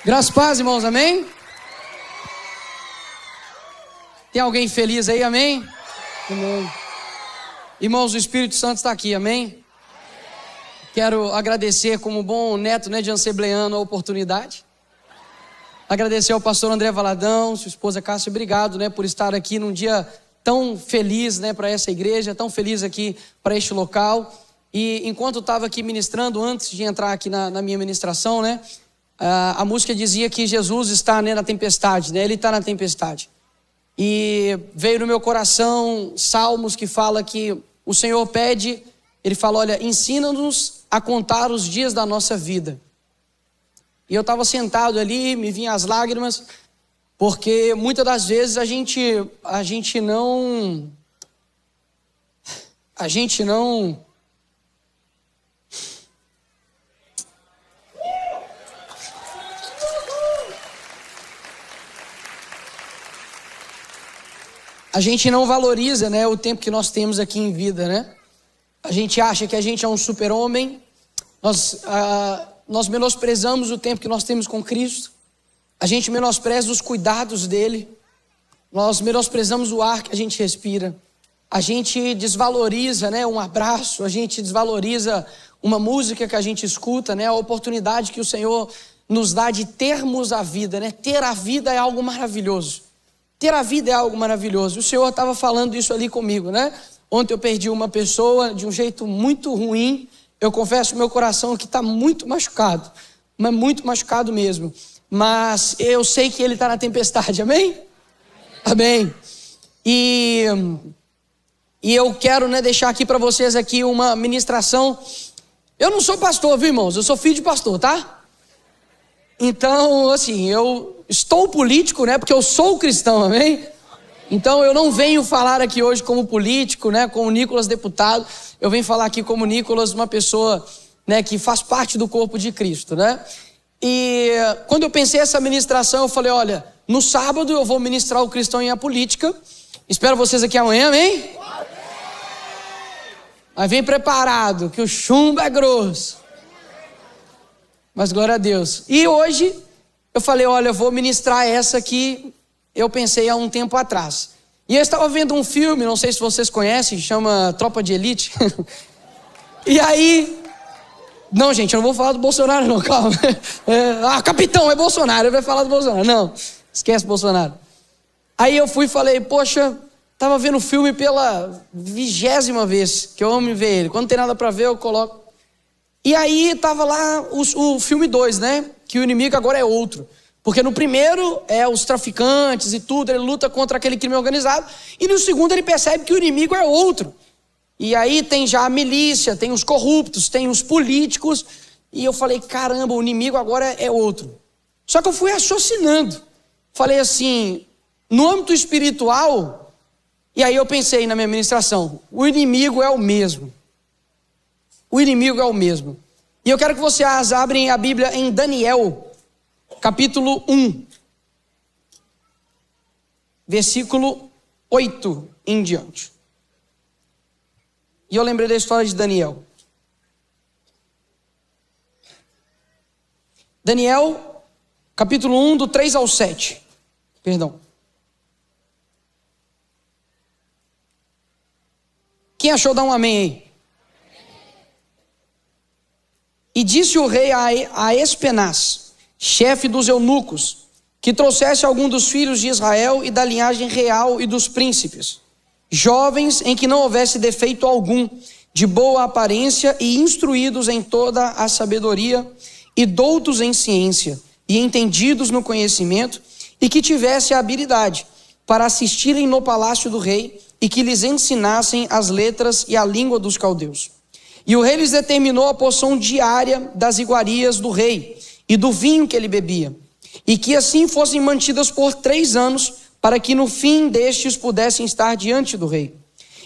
Graças a paz, irmãos, amém? Tem alguém feliz aí, amém? Amém. Irmãos, o Espírito Santo está aqui, amém? Quero agradecer como bom neto, de assembleano a oportunidade. Agradecer ao pastor André Valadão, sua esposa Cássia, obrigado, por estar aqui num dia tão feliz, para essa igreja, tão feliz aqui para este local. E enquanto eu estava aqui ministrando, antes de entrar aqui na minha ministração, a música dizia que Jesus está na tempestade, Ele está na tempestade. E veio no meu coração Salmos que fala que o Senhor pede, Ele fala, olha, ensina-nos a contar os dias da nossa vida. E eu estava sentado ali, me vinham as lágrimas, porque muitas das vezes a gente não valoriza, o tempo que nós temos aqui em vida, A gente acha que a gente é um super-homem, nós menosprezamos o tempo que nós temos com Cristo, a gente menospreza os cuidados dele, nós menosprezamos o ar que a gente respira, a gente desvaloriza, um abraço, a gente desvaloriza uma música que a gente escuta, a oportunidade que o Senhor nos dá de termos a vida, Ter a vida é algo maravilhoso. Ter a vida é algo maravilhoso. O Senhor estava falando isso ali comigo, Ontem eu perdi uma pessoa de um jeito muito ruim. Eu confesso meu coração que está muito machucado, mas muito machucado mesmo. Mas eu sei que Ele está na tempestade, amém? Amém. E eu quero deixar aqui para vocês aqui uma ministração. Eu não sou pastor, viu, irmãos? Eu sou filho de pastor, tá? Então, assim, eu estou político, porque eu sou cristão, amém? Então eu não venho falar aqui hoje como político, como Nicolas deputado. Eu venho falar aqui como Nicolas, uma pessoa, que faz parte do corpo de Cristo, E quando eu pensei essa ministração, eu falei, olha, no sábado eu vou ministrar o cristão e a política. Espero vocês aqui amanhã, amém? Mas vem preparado, que o chumbo é grosso. Mas glória a Deus. E hoje eu falei, olha, eu vou ministrar essa que eu pensei há um tempo atrás. E eu estava vendo um filme, não sei se vocês conhecem, chama Tropa de Elite. E aí... Não, gente, eu não vou falar do Bolsonaro não, calma. Capitão, é Bolsonaro, ele vai falar do Bolsonaro. Não, esquece Bolsonaro. Aí eu fui e falei, poxa, estava vendo o filme pela 20ª vez, que eu amo ver ele. Quando não tem nada para ver, eu coloco. E aí estava lá o filme 2, que o inimigo agora é outro. Porque no primeiro é os traficantes e tudo, ele luta contra aquele crime organizado. E no segundo ele percebe que o inimigo é outro. E aí tem já a milícia, tem os corruptos, tem os políticos. E eu falei, caramba, o inimigo agora é outro. Só que eu fui raciocinando. Falei assim, no âmbito espiritual, e aí eu pensei na minha ministração, o inimigo é o mesmo. O inimigo é o mesmo. E eu quero que vocês abrem a Bíblia em Daniel, capítulo 1, versículo 8 em diante. E eu lembrei da história de Daniel. Daniel, capítulo 1, do 3 ao 7. Perdão. Quem achou, dá um amém aí. E disse o rei a Espenaz, chefe dos eunucos, que trouxesse algum dos filhos de Israel e da linhagem real e dos príncipes, jovens em que não houvesse defeito algum, de boa aparência e instruídos em toda a sabedoria e doutos em ciência e entendidos no conhecimento, e que tivesse a habilidade para assistirem no palácio do rei e que lhes ensinassem as letras e a língua dos caldeus. E o rei lhes determinou a porção diária das iguarias do rei e do vinho que ele bebia, e que assim fossem mantidas por 3 anos, para que no fim destes pudessem estar diante do rei.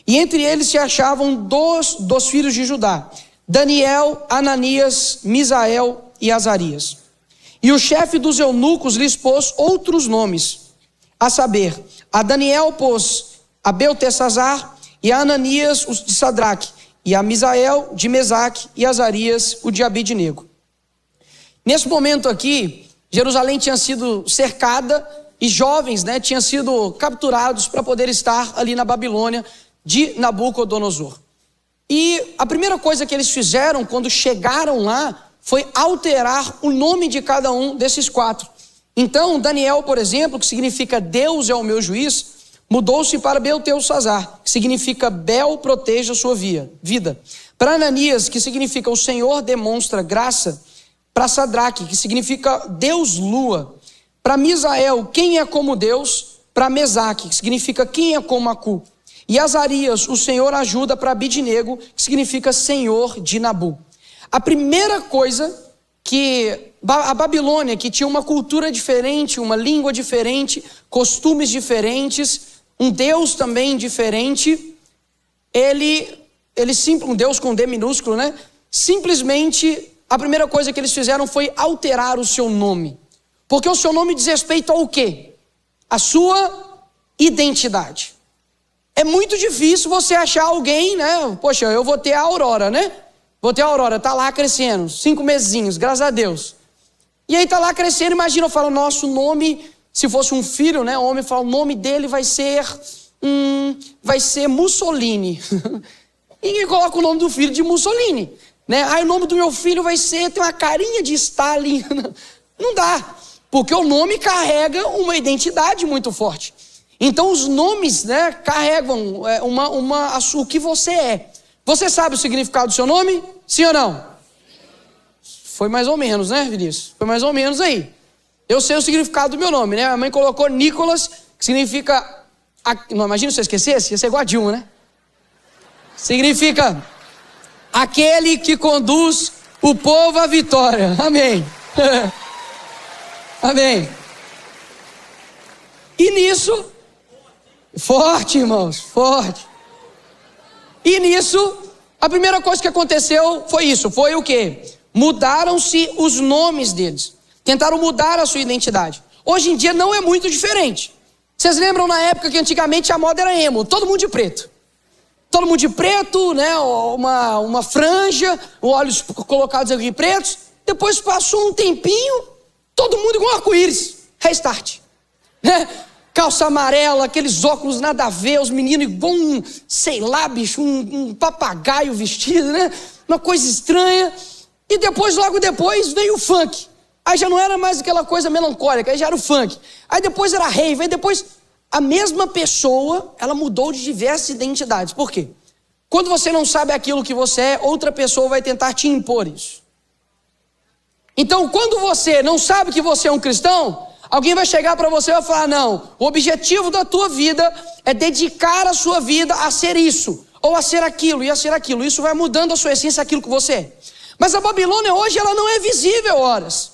E entre eles se achavam dos filhos de Judá, Daniel, Ananias, Misael e Azarias. E o chefe dos eunucos lhes pôs outros nomes, a saber, a Daniel pôs a Beltesazar, e a Ananias o de Sadraque, e a Misael de Mesaque, e Azarias o de Abidnego. Nesse momento aqui, Jerusalém tinha sido cercada e jovens, né, tinham sido capturados para poder estar ali na Babilônia de Nabucodonosor. E a primeira coisa que eles fizeram quando chegaram lá foi alterar o nome de cada um desses 4. Então, Daniel, por exemplo, que significa Deus é o meu juiz, mudou-se para Beltesazar, que significa Bel proteja a sua vida. Para Ananias, que significa o Senhor demonstra graça. Para Sadraque, que significa Deus lua. Para Misael, quem é como Deus. Para Mesaque, que significa quem é como Acu. E Azarias, o Senhor ajuda. Para Abidnego, que significa Senhor de Nabu. A primeira coisa que a Babilônia, que tinha uma cultura diferente, uma língua diferente, costumes diferentes, um Deus também diferente, um Deus com D minúsculo, né? Simplesmente, a primeira coisa que eles fizeram foi alterar o seu nome. Porque o seu nome diz respeito ao quê? A sua identidade. É muito difícil você achar alguém, né? Poxa, eu vou ter a Aurora, né? Vou ter a Aurora, tá lá crescendo, 5 mesinhos, graças a Deus. E aí tá lá crescendo, imagina, eu falo, nosso nome, se fosse um filho, né? O homem fala, o nome dele vai ser Mussolini. Ninguém coloca o nome do filho de Mussolini, né? Aí o nome do meu filho tem uma carinha de Stalin. Não dá, porque o nome carrega uma identidade muito forte. Então os nomes, né, carregam o que você é. Você sabe o significado do seu nome? Sim ou não? Foi mais ou menos, né, Vinícius? Foi mais ou menos aí. Eu sei o significado do meu nome, né? Minha mãe colocou Nicolas, que significa... Não, imagina se eu esquecesse, ia ser igual a Dilma, né? Significa aquele que conduz o povo à vitória. Amém. Amém. E nisso... Forte, irmãos, forte. E nisso, a primeira coisa que aconteceu foi isso. Foi o quê? Mudaram-se os nomes deles. Tentaram mudar a sua identidade. Hoje em dia não é muito diferente. Vocês lembram na época que antigamente a moda era emo, todo mundo de preto. Todo mundo de preto, né? Uma franja, olhos colocados aqui pretos. Depois passou um tempinho, todo mundo igual um arco-íris. Restart. Né? Calça amarela, aqueles óculos nada a ver, os meninos igual sei lá, bicho, um papagaio vestido, né? Uma coisa estranha. E depois, logo depois, veio o funk. Aí já não era mais aquela coisa melancólica, aí já era o funk. Aí depois era rave, aí depois a mesma pessoa, ela mudou de diversas identidades. Por quê? Quando você não sabe aquilo que você é, outra pessoa vai tentar te impor isso. Então, quando você não sabe que você é um cristão, alguém vai chegar para você e vai falar, não, o objetivo da tua vida é dedicar a sua vida a ser isso, ou a ser aquilo, e a ser aquilo. Isso vai mudando a sua essência, aquilo que você é. Mas a Babilônia hoje, ela não é visível, horas.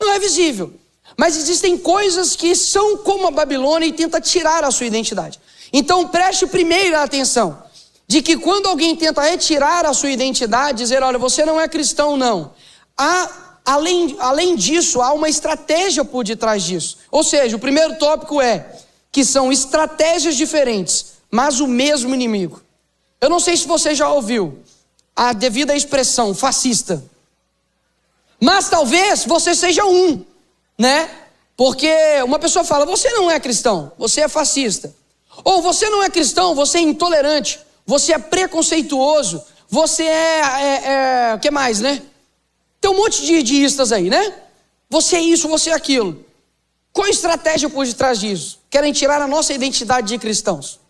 Não é visível. Mas existem coisas que são como a Babilônia e tenta tirar a sua identidade. Então preste primeiro atenção, de que quando alguém tenta retirar a sua identidade, dizer, olha, você não é cristão, não. Além disso, há uma estratégia por detrás disso. Ou seja, o primeiro tópico é que são estratégias diferentes, mas o mesmo inimigo. Eu não sei se você já ouviu a devida expressão fascista. Mas talvez você seja um, né? Porque uma pessoa fala, você não é cristão, você é fascista. Ou você não é cristão, você é intolerante, você é preconceituoso, você o que mais, né? Tem um monte de istas aí, né? Você é isso, você é aquilo. Qual a estratégia por detrás disso? Querem tirar a nossa identidade de cristãos.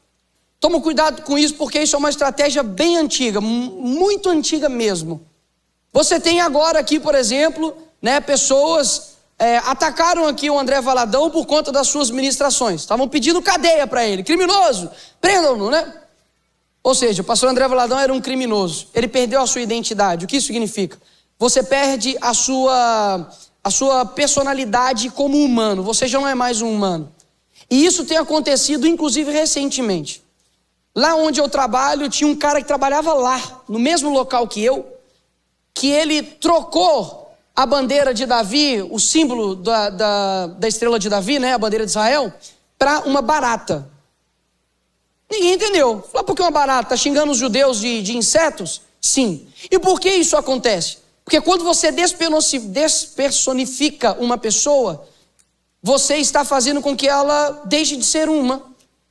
Toma cuidado com isso, porque isso é uma estratégia bem antiga, muito antiga mesmo. Você tem agora aqui, por exemplo, né, pessoas atacaram aqui o André Valadão por conta das suas ministrações. Estavam pedindo cadeia para ele, criminoso, prendam-no, né? Ou seja, o pastor André Valadão era um criminoso. Ele perdeu a sua identidade. O que isso significa? Você perde a sua personalidade como humano. Você já não é mais um humano. E isso tem acontecido, inclusive, recentemente. Lá onde eu trabalho, tinha um cara que trabalhava lá, no mesmo local que eu, que ele trocou a bandeira de Davi, o símbolo da estrela de Davi, né, a bandeira de Israel, para uma barata. Ninguém entendeu. Falou, por que uma barata? Está xingando os judeus de insetos? Sim. E por que isso acontece? Porque quando você despersonifica uma pessoa, você está fazendo com que ela deixe de ser uma.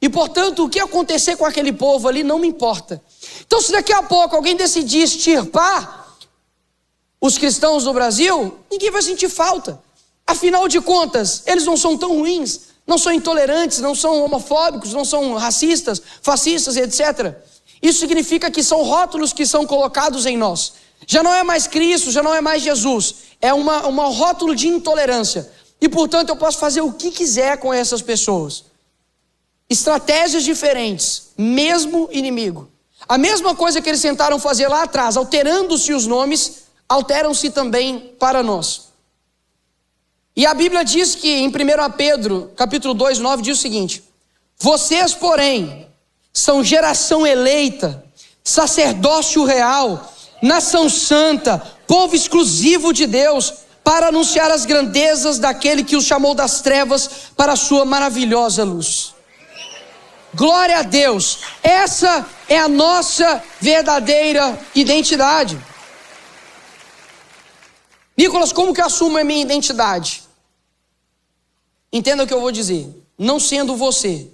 E portanto, o que acontecer com aquele povo ali não me importa. Então, se daqui a pouco alguém decidir extirpar os cristãos do Brasil, ninguém vai sentir falta. Afinal de contas, eles não são tão ruins, não são intolerantes, não são homofóbicos, não são racistas, fascistas, etc. Isso significa que são rótulos que são colocados em nós. Já não é mais Cristo, já não é mais Jesus. É um rótulo de intolerância. E portanto eu posso fazer o que quiser com essas pessoas. Estratégias diferentes, mesmo inimigo. A mesma coisa que eles tentaram fazer lá atrás, alterando-se os nomes, alteram-se também para nós. E a Bíblia diz que em 1 Pedro, capítulo 2, 9, diz o seguinte: vocês, porém, são geração eleita, sacerdócio real, nação santa, povo exclusivo de Deus, para anunciar as grandezas daquele que os chamou das trevas para a sua maravilhosa luz. Glória a Deus. Essa é a nossa verdadeira identidade. Nicolas, como que eu assumo a minha identidade? Entenda o que eu vou dizer. Não sendo você.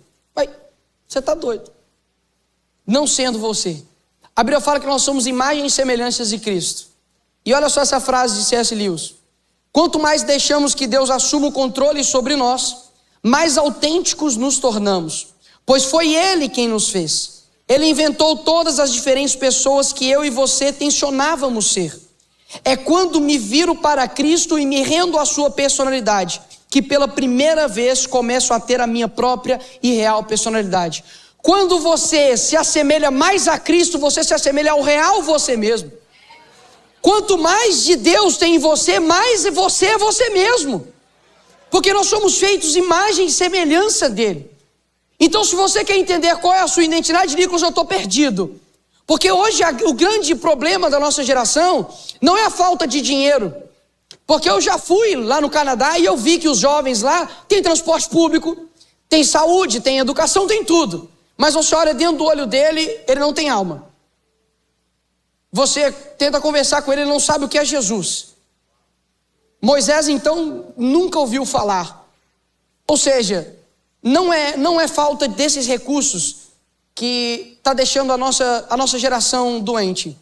Você está doido. Não sendo você. A Bíblia fala que nós somos imagens e semelhanças de Cristo. E olha só essa frase de C.S. Lewis: quanto mais deixamos que Deus assuma o controle sobre nós, mais autênticos nos tornamos, pois foi Ele quem nos fez. Ele inventou todas as diferentes pessoas que eu e você tensionávamos ser. É quando me viro para Cristo e me rendo à sua personalidade que pela primeira vez começo a ter a minha própria e real personalidade. Quando você se assemelha mais a Cristo, você se assemelha ao real você mesmo. Quanto mais de Deus tem em você, mais você é você mesmo. Porque nós somos feitos imagem e semelhança dele. Então, se você quer entender qual é a sua identidade, Nicolas, eu estou perdido. Porque hoje o grande problema da nossa geração não é a falta de dinheiro. Porque eu já fui lá no Canadá e eu vi que os jovens lá têm transporte público, têm saúde, têm educação, têm tudo. Mas você olha dentro do olho dele, ele não tem alma. Você tenta conversar com ele, ele não sabe o que é Jesus. Moisés, então, nunca ouviu falar. Ou seja, não é falta desses recursos que está deixando a nossa geração doente.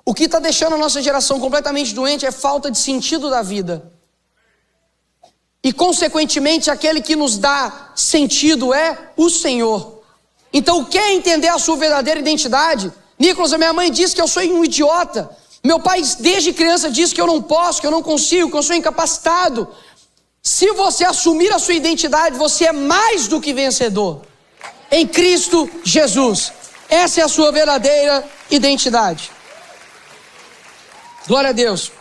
O que está deixando a nossa geração completamente doente é falta de sentido da vida. E consequentemente aquele que nos dá sentido é o Senhor. Então quer entender a sua verdadeira identidade? Nicolas, a minha mãe disse que eu sou um idiota. Meu pai desde criança disse que eu não posso, que eu não consigo, que eu sou incapacitado. Se você assumir a sua identidade, você é mais do que vencedor. Em Cristo Jesus. Essa é a sua verdadeira identidade. Glória a Deus.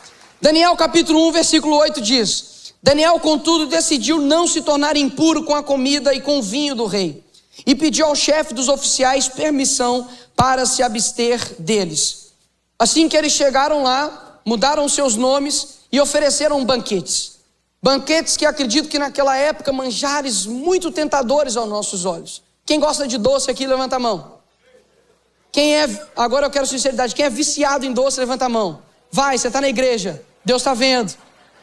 Daniel capítulo 1, versículo 8 diz: Daniel, contudo, decidiu não se tornar impuro com a comida e com o vinho do rei, e pediu ao chefe dos oficiais permissão para se abster deles. Assim que eles chegaram lá, mudaram seus nomes e ofereceram banquetes. Banquetes que acredito que naquela época, manjares muito tentadores aos nossos olhos. Quem gosta de doce aqui, levanta a mão. Agora eu quero sinceridade, quem é viciado em doce, levanta a mão. Vai, você está na igreja, Deus está vendo,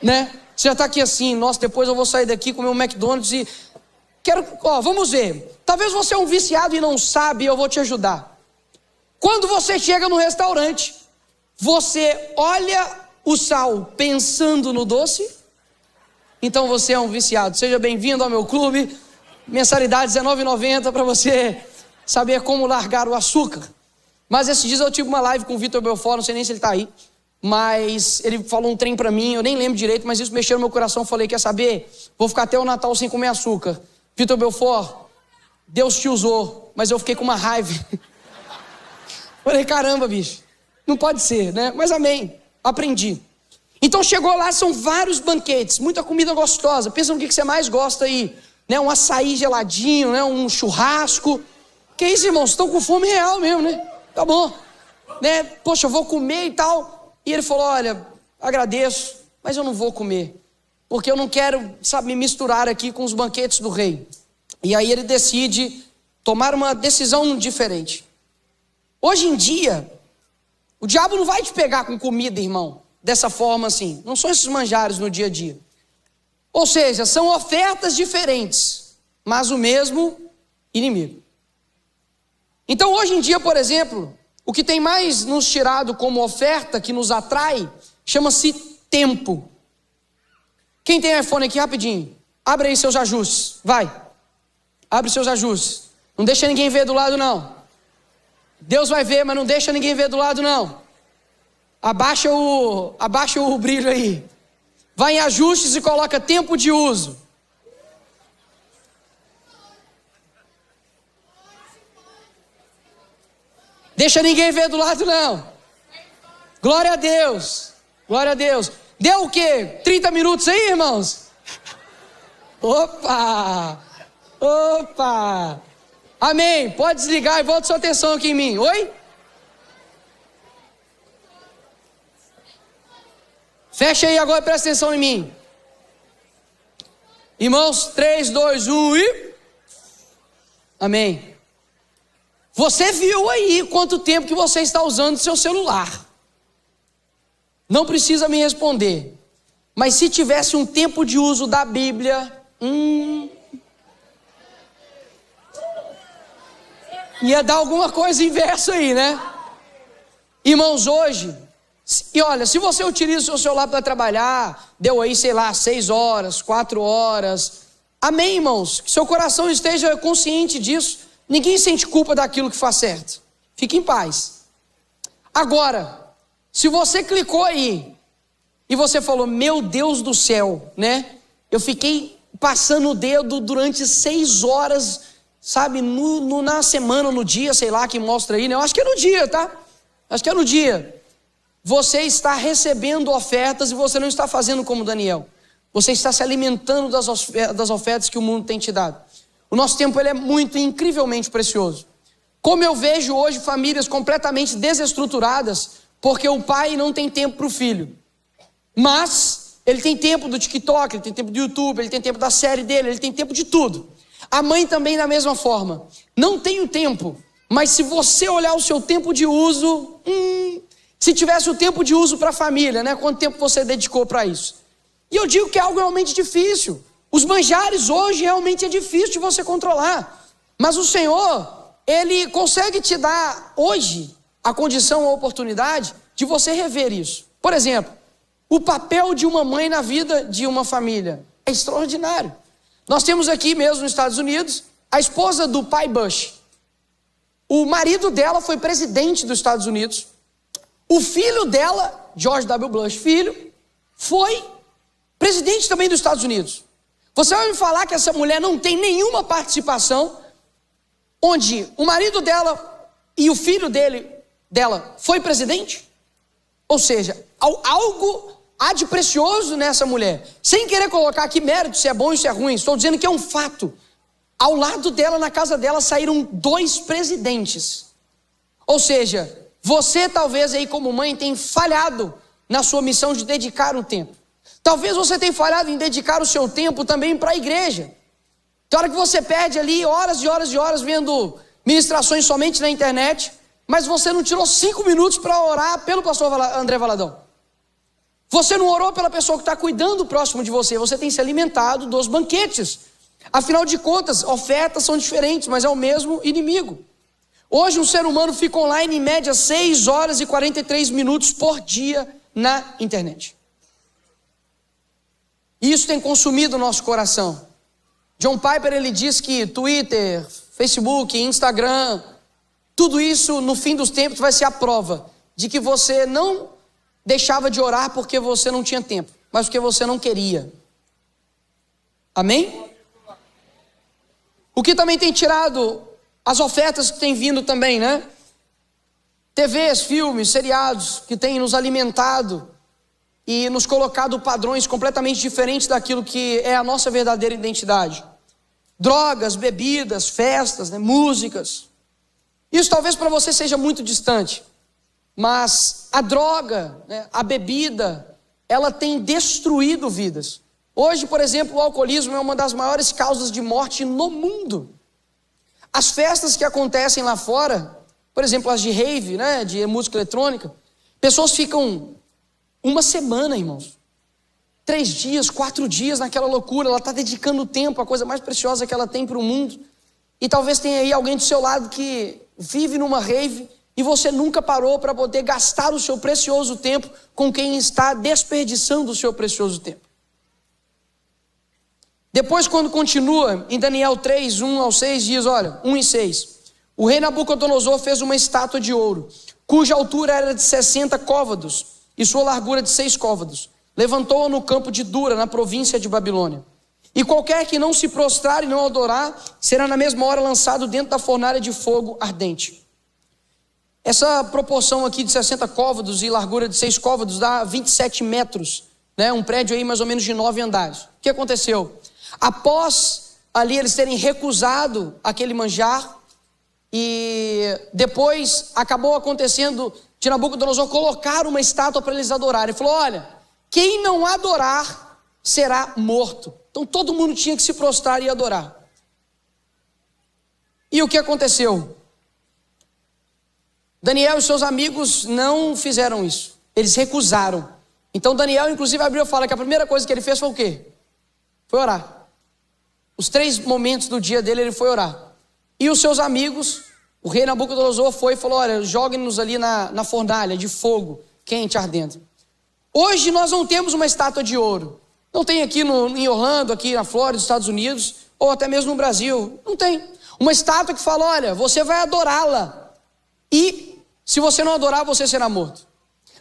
né? Você já está aqui assim, nossa, depois eu vou sair daqui, comer um McDonald's e... vamos ver. Talvez você é um viciado e não sabe, eu vou te ajudar. Quando você chega no restaurante, você olha o sal pensando no doce? Então você é um viciado. Seja bem-vindo ao meu clube. Mensalidade R$19,90 para você saber como largar o açúcar. Mas esses dias eu tive uma live com o Vitor Belfort, não sei nem se ele está aí. Mas ele falou um trem para mim, eu nem lembro direito, mas isso mexeu no meu coração. Falei, quer saber? Vou ficar até o Natal sem comer açúcar. Vitor Belfort, Deus te usou, mas eu fiquei com uma raiva. Falei, caramba, bicho, não pode ser, né? Mas amém, aprendi. Então chegou lá, são vários banquetes, muita comida gostosa. Pensa no que você mais gosta aí, né? Um açaí geladinho, né? Um churrasco. Que isso, irmãos? Estão com fome real mesmo, né? Tá bom, né? Poxa, eu vou comer e tal. E ele falou, olha, agradeço, mas eu não vou comer, porque eu não quero, me misturar aqui com os banquetes do rei. E aí ele decide tomar uma decisão diferente. Hoje em dia, o diabo não vai te pegar com comida, irmão. dessa forma assim. Não são esses manjares no dia a dia. Ou seja, são ofertas diferentes, mas o mesmo inimigo. Então hoje em dia, por exemplo, o que tem mais nos tirado como oferta, que nos atrai, chama-se tempo. Quem tem iPhone aqui rapidinho? Abre aí seus ajustes, vai. Abre seus ajustes. Não deixa ninguém ver do lado não. Deus vai ver, mas não deixa ninguém ver do lado não. Abaixa o brilho aí. Vai em ajustes e coloca tempo de uso. Deixa ninguém ver do lado não. Glória a Deus. Glória a Deus. Deu o quê? 30 minutos aí, irmãos? Opa! Opa! Amém. Pode desligar e volta sua atenção aqui em mim. Oi? Fecha aí agora e presta atenção em mim. Irmãos, 3, 2, 1 e... Amém. Você viu aí quanto tempo que você está usando seu celular. Não precisa me responder. Mas se tivesse um tempo de uso da Bíblia... ia dar alguma coisa inverso aí, né? Irmãos, hoje... E olha, se você utiliza o seu celular para trabalhar, deu aí, sei lá, 6 horas, 4 horas. Amém, irmãos? Que seu coração esteja consciente disso. Ninguém sente culpa daquilo que faz certo. Fique em paz. Agora, se você clicou aí e você falou, meu Deus do céu, né? Eu fiquei passando o dedo durante 6 horas, sabe? Na semana, no dia, sei lá, que mostra aí, né? Eu acho que é no dia, tá? Acho que é no dia. Você está recebendo ofertas e você não está fazendo como Daniel. Você está se alimentando das ofertas que o mundo tem te dado. O nosso tempo ele é muito, incrivelmente precioso. Como eu vejo hoje famílias completamente desestruturadas, porque o pai não tem tempo para o filho. Mas ele tem tempo do TikTok, ele tem tempo do YouTube, ele tem tempo da série dele, ele tem tempo de tudo. A mãe também da mesma forma. Não tenho tempo, mas se você olhar o seu tempo de uso... se tivesse o tempo de uso para a família, né? Quanto tempo você dedicou para isso? E eu digo que é algo realmente difícil. Os manjares hoje realmente é difícil de você controlar. Mas o Senhor, Ele consegue te dar hoje a condição, a oportunidade de você rever isso. Por exemplo, o papel de uma mãe na vida de uma família é extraordinário. Nós temos aqui mesmo nos Estados Unidos a esposa do pai Bush. O marido dela foi presidente dos Estados Unidos. O filho dela, George W. Bush, filho, foi presidente também dos Estados Unidos. Você vai me falar que essa mulher não tem nenhuma participação, onde o marido dela e o filho dela foi presidente? Ou seja, algo há de precioso nessa mulher. Sem querer colocar aqui mérito, se é bom ou se é ruim, estou dizendo que é um fato. Ao lado dela, na casa dela, saíram 2 presidentes. Ou seja... você talvez aí como mãe tenha falhado na sua missão de dedicar um tempo. Talvez você tenha falhado em dedicar o seu tempo também para a igreja. Tem hora que você perde ali horas e horas e horas vendo ministrações somente na internet, mas você não tirou 5 minutos para orar pelo pastor André Valadão. Você não orou pela pessoa que está cuidando próximo de você, você tem se alimentado dos banquetes. Afinal de contas, ofertas são diferentes, mas é o mesmo inimigo. Hoje um ser humano fica online em média 6 horas e 43 minutos por dia na internet. E isso tem consumido o nosso coração. John Piper, ele diz que Twitter, Facebook, Instagram, tudo isso no fim dos tempos vai ser a prova de que você não deixava de orar porque você não tinha tempo, mas porque você não queria. Amém? O que também tem tirado as ofertas que têm vindo também, né? TVs, filmes, seriados que têm nos alimentado e nos colocado padrões completamente diferentes daquilo que é a nossa verdadeira identidade. Drogas, bebidas, festas, né? Músicas. Isso talvez para você seja muito distante, mas a droga, né? A bebida, ela tem destruído vidas. Hoje, por exemplo, o alcoolismo é uma das maiores causas de morte no mundo. As festas que acontecem lá fora, por exemplo, as de rave, né, de música eletrônica, pessoas ficam Uma semana, irmãos. 3 dias, 4 dias naquela loucura. Ela está dedicando tempo, a coisa mais preciosa que ela tem para o mundo. E talvez tenha aí alguém do seu lado que vive numa rave e você nunca parou para poder gastar o seu precioso tempo com quem está desperdiçando o seu precioso tempo. Depois, quando continua em Daniel 3, 1 ao 6, diz, olha, 1 e 6. O rei Nabucodonosor fez uma estátua de ouro, cuja altura era de 60 côvados e sua largura de 6 côvados. Levantou-a no campo de Dura, na província de Babilônia. E qualquer que não se prostrar e não adorar, será na mesma hora lançado dentro da fornalha de fogo ardente. Essa proporção aqui de 60 côvados e largura de 6 côvados dá 27 metros, né? Um prédio aí mais ou menos de 9 andares. O que aconteceu? Após ali eles terem recusado aquele manjar, e depois acabou acontecendo de Nabucodonosor colocar uma estátua para eles adorarem. Ele falou, olha, quem não adorar será morto. Então todo mundo tinha que se prostrar e adorar. E o que aconteceu? Daniel e seus amigos não fizeram isso. Eles recusaram. Então Daniel inclusive abriu e fala que a primeira coisa que ele fez foi o quê? Foi orar. Os 3 momentos do dia dele ele foi orar. E os seus amigos, o rei Nabucodonosor foi e falou, olha, joguem-nos ali na fornalha de fogo quente, ardendo. Hoje nós não temos uma estátua de ouro. Não tem aqui em Orlando, aqui na Flórida, nos Estados Unidos, ou até mesmo no Brasil. Não tem. Uma estátua que fala, olha, você vai adorá-la. E se você não adorar, você será morto.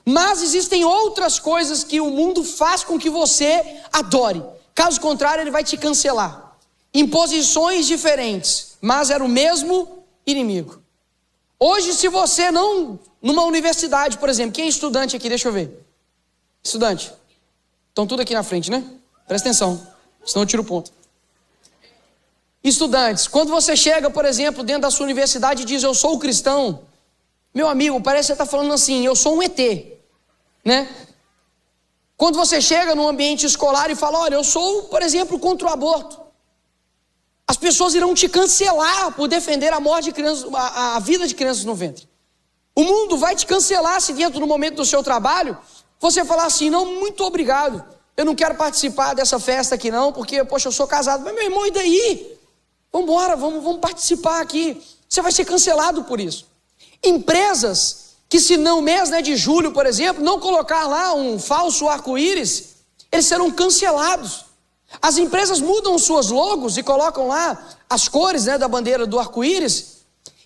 Mas existem outras coisas que o mundo faz com que você adore. Caso contrário, ele vai te cancelar. Em posições diferentes, mas era o mesmo inimigo. Hoje, se você não... Numa universidade, por exemplo, quem é estudante aqui? Deixa eu ver. Estudante. Estão tudo aqui na frente, né? Presta atenção, senão eu tiro o ponto. Estudantes, quando você chega, por exemplo, dentro da sua universidade e diz, eu sou cristão, meu amigo, parece que você está falando assim, eu sou um ET, né? Quando você chega num ambiente escolar e fala, olha, eu sou, por exemplo, contra o aborto, as pessoas irão te cancelar por defender a morte de crianças, a vida de crianças no ventre. O mundo vai te cancelar se dentro do momento do seu trabalho você falar assim, não, muito obrigado, eu não quero participar dessa festa aqui não, porque, poxa, eu sou casado. Mas meu irmão, e daí? Vamos embora, vamos participar aqui. Você vai ser cancelado por isso. Empresas que se no mês, né, de julho, por exemplo, não colocar lá um falso arco-íris, eles serão cancelados. As empresas mudam suas logos e colocam lá as cores, né, da bandeira do arco-íris,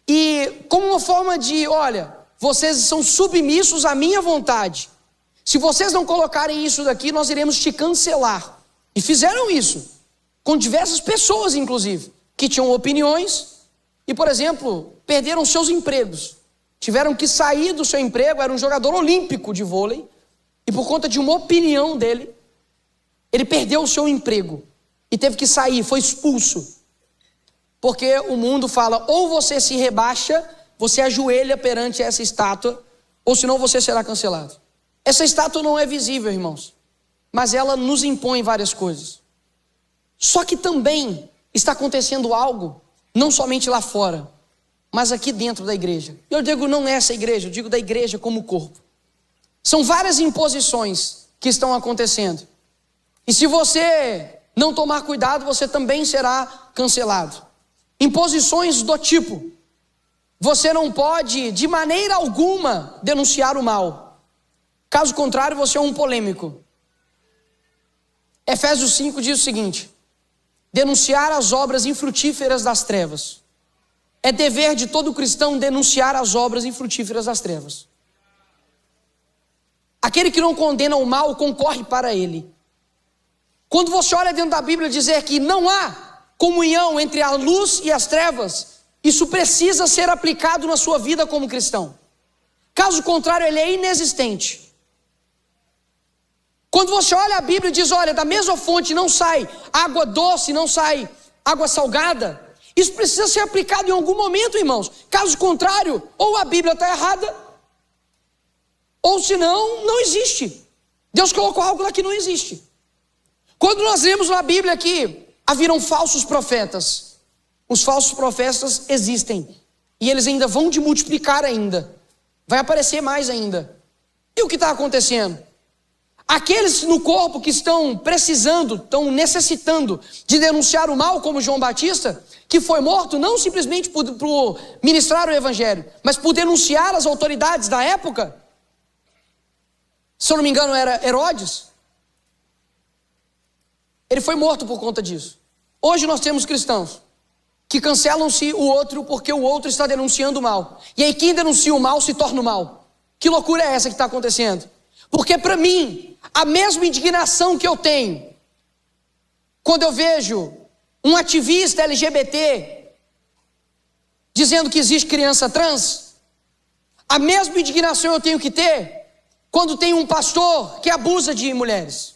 e como uma forma de, olha, vocês são submissos à minha vontade. Se vocês não colocarem isso daqui, nós iremos te cancelar. E fizeram isso, com diversas pessoas, inclusive, que tinham opiniões e, por exemplo, perderam seus empregos. Tiveram que sair do seu emprego, era um jogador olímpico de vôlei, e por conta de uma opinião dele, ele perdeu o seu emprego e teve que sair, foi expulso. Porque o mundo fala, ou você se rebaixa, você ajoelha perante essa estátua, ou senão você será cancelado. Essa estátua não é visível, irmãos, mas ela nos impõe várias coisas. Só que também está acontecendo algo, não somente lá fora, mas aqui dentro da igreja. Eu digo não nessa igreja, eu digo da igreja como corpo. São várias imposições que estão acontecendo. E se você não tomar cuidado, você também será cancelado. Imposições do tipo, você não pode de maneira alguma denunciar o mal. Caso contrário, você é um polêmico. Efésios 5 diz o seguinte, denunciar as obras infrutíferas das trevas. É dever de todo cristão denunciar as obras infrutíferas das trevas. Aquele que não condena o mal, concorre para ele. Quando você olha dentro da Bíblia dizer que não há comunhão entre a luz e as trevas, isso precisa ser aplicado na sua vida como cristão. Caso contrário, ele é inexistente. Quando você olha a Bíblia e diz, olha, da mesma fonte não sai água doce, não sai água salgada, isso precisa ser aplicado em algum momento, irmãos. Caso contrário, ou a Bíblia está errada, ou senão, não existe. Deus colocou algo lá que não existe. Quando nós lemos na Bíblia que haviam falsos profetas, os falsos profetas existem, e eles ainda vão de multiplicar ainda, vai aparecer mais ainda. E o que está acontecendo? Aqueles no corpo que estão precisando, estão necessitando de denunciar o mal, como João Batista, que foi morto não simplesmente por ministrar o evangelho, mas por denunciar as autoridades da época. Se eu não me engano era Herodes. Ele foi morto por conta disso. Hoje nós temos cristãos que cancelam-se o outro porque o outro está denunciando o mal. E aí quem denuncia o mal se torna o mal. Que loucura é essa que está acontecendo? Porque para mim, a mesma indignação que eu tenho quando eu vejo um ativista LGBT dizendo que existe criança trans, a mesma indignação eu tenho que ter quando tem um pastor que abusa de mulheres.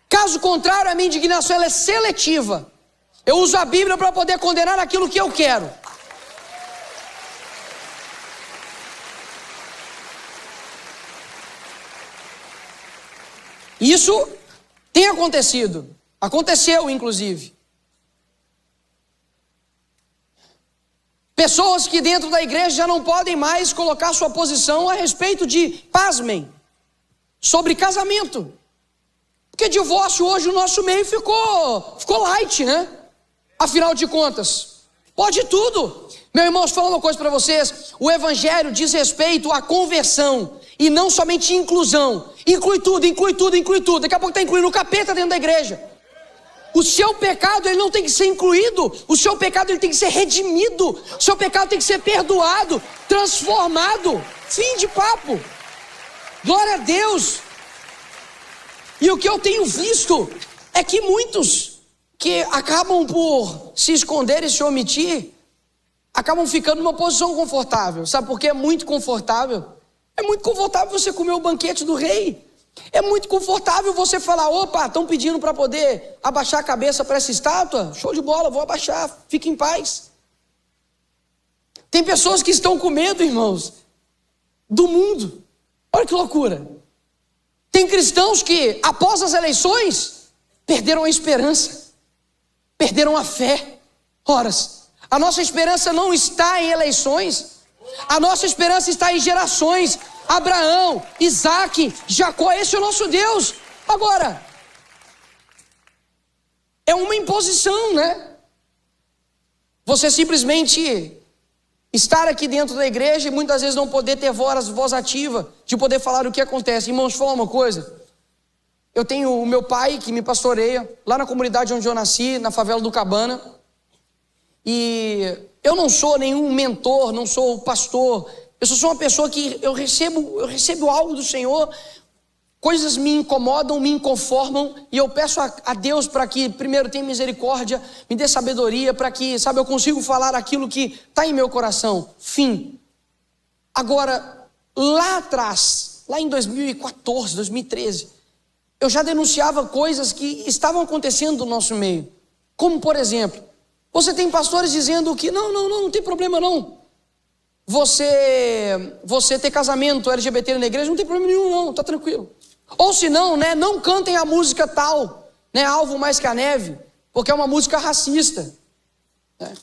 Caso contrário, a minha indignação ela é seletiva. Eu uso a Bíblia para poder condenar aquilo que eu quero. Isso tem acontecido. Aconteceu, inclusive. Pessoas que dentro da igreja já não podem mais colocar sua posição a respeito de, pasmem, sobre casamento. Porque divórcio hoje no nosso meio ficou light, né? Afinal de contas, pode tudo. Meu irmão, deixa eu falar uma coisa para vocês. O evangelho diz respeito à conversão e não somente inclusão. Inclui tudo, inclui tudo, inclui tudo. Daqui a pouco está incluindo o capeta dentro da igreja. O seu pecado ele não tem que ser incluído. O seu pecado ele tem que ser redimido. O seu pecado tem que ser perdoado, transformado. Fim de papo. Glória a Deus. E o que eu tenho visto é que muitos que acabam por se esconder e se omitir, acabam ficando numa posição confortável. Sabe por quê? É muito confortável. É muito confortável você comer o banquete do rei. É muito confortável você falar, opa, estão pedindo para poder abaixar a cabeça para essa estátua? Show de bola, vou abaixar, fique em paz. Tem pessoas que estão com medo, irmãos, do mundo. Olha que loucura. Tem cristãos que, após as eleições, perderam a esperança, perderam a fé. Horas, a nossa esperança não está em eleições, a nossa esperança está em gerações. Abraão, Isaac, Jacó, esse é o nosso Deus. Agora, é uma imposição, né? Você simplesmente estar aqui dentro da igreja e muitas vezes não poder ter voz ativa, de poder falar o que acontece. Irmãos, deixa eu falar uma coisa. Eu tenho o meu pai que me pastoreia, lá na comunidade onde eu nasci, na favela do Cabana. E eu não sou nenhum mentor, não sou pastor. Eu sou uma pessoa que eu recebo algo do Senhor, coisas me incomodam, me inconformam, e eu peço a Deus para que, primeiro, tenha misericórdia, me dê sabedoria, para que, sabe, eu consiga falar aquilo que está em meu coração. Fim. Agora, lá atrás, lá em 2014, 2013, eu já denunciava coisas que estavam acontecendo no nosso meio. Como, por exemplo, você tem pastores dizendo que não tem problema não. Você ter casamento LGBT na igreja não tem problema nenhum não, tá tranquilo. Ou se não, né, não cantem a música tal, né, Alvo Mais Que a Neve, porque é uma música racista, né?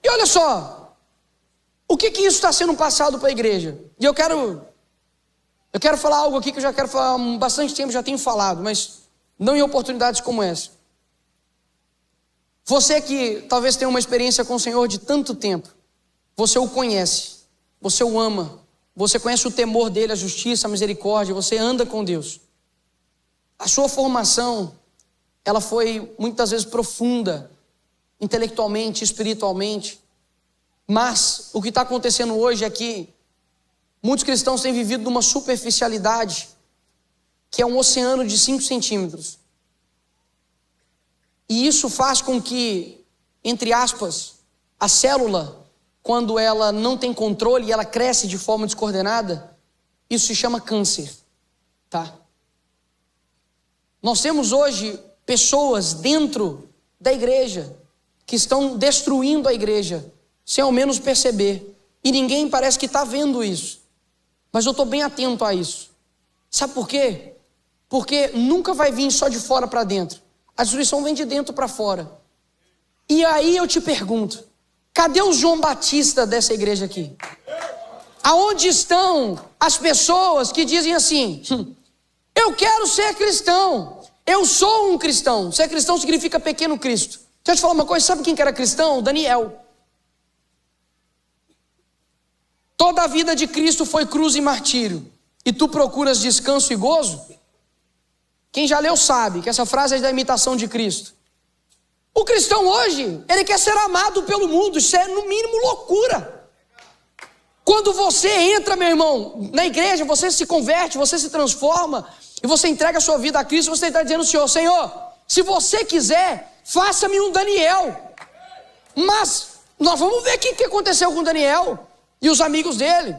E olha só, o que isso está sendo passado para a igreja? E eu quero falar algo aqui que eu já quero falar há bastante tempo, já tenho falado, mas não em oportunidades como essa. Você que talvez tenha uma experiência com o Senhor de tanto tempo, você o conhece, você o ama, você conhece o temor dele, a justiça, a misericórdia, você anda com Deus. A sua formação, ela foi muitas vezes profunda, intelectualmente, espiritualmente, mas o que está acontecendo hoje é que muitos cristãos têm vivido numa superficialidade, que é um oceano de 5 centímetros. E isso faz com que, entre aspas, a célula, quando ela não tem controle e ela cresce de forma descoordenada, isso se chama câncer, tá? Nós temos hoje pessoas dentro da igreja que estão destruindo a igreja, sem ao menos perceber. E ninguém parece que está vendo isso. Mas eu estou bem atento a isso. Sabe por quê? Porque nunca vai vir só de fora para dentro. A destruição vem de dentro para fora. E aí eu te pergunto, cadê o João Batista dessa igreja aqui? Aonde estão as pessoas que dizem assim, Eu quero ser cristão. Eu sou um cristão. Ser cristão significa pequeno Cristo. Deixa eu te falar uma coisa, sabe quem que era cristão? Daniel. Toda a vida de Cristo foi cruz e martírio. E tu procuras descanso e gozo? Quem já leu sabe que essa frase é da imitação de Cristo. O cristão hoje, ele quer ser amado pelo mundo. Isso é no mínimo loucura. Quando você entra, meu irmão, na igreja, você se converte, você se transforma, e você entrega a sua vida a Cristo, você está dizendo ao Senhor: Senhor, se você quiser, faça-me um Daniel. Mas nós vamos ver o que aconteceu com Daniel e os amigos dele.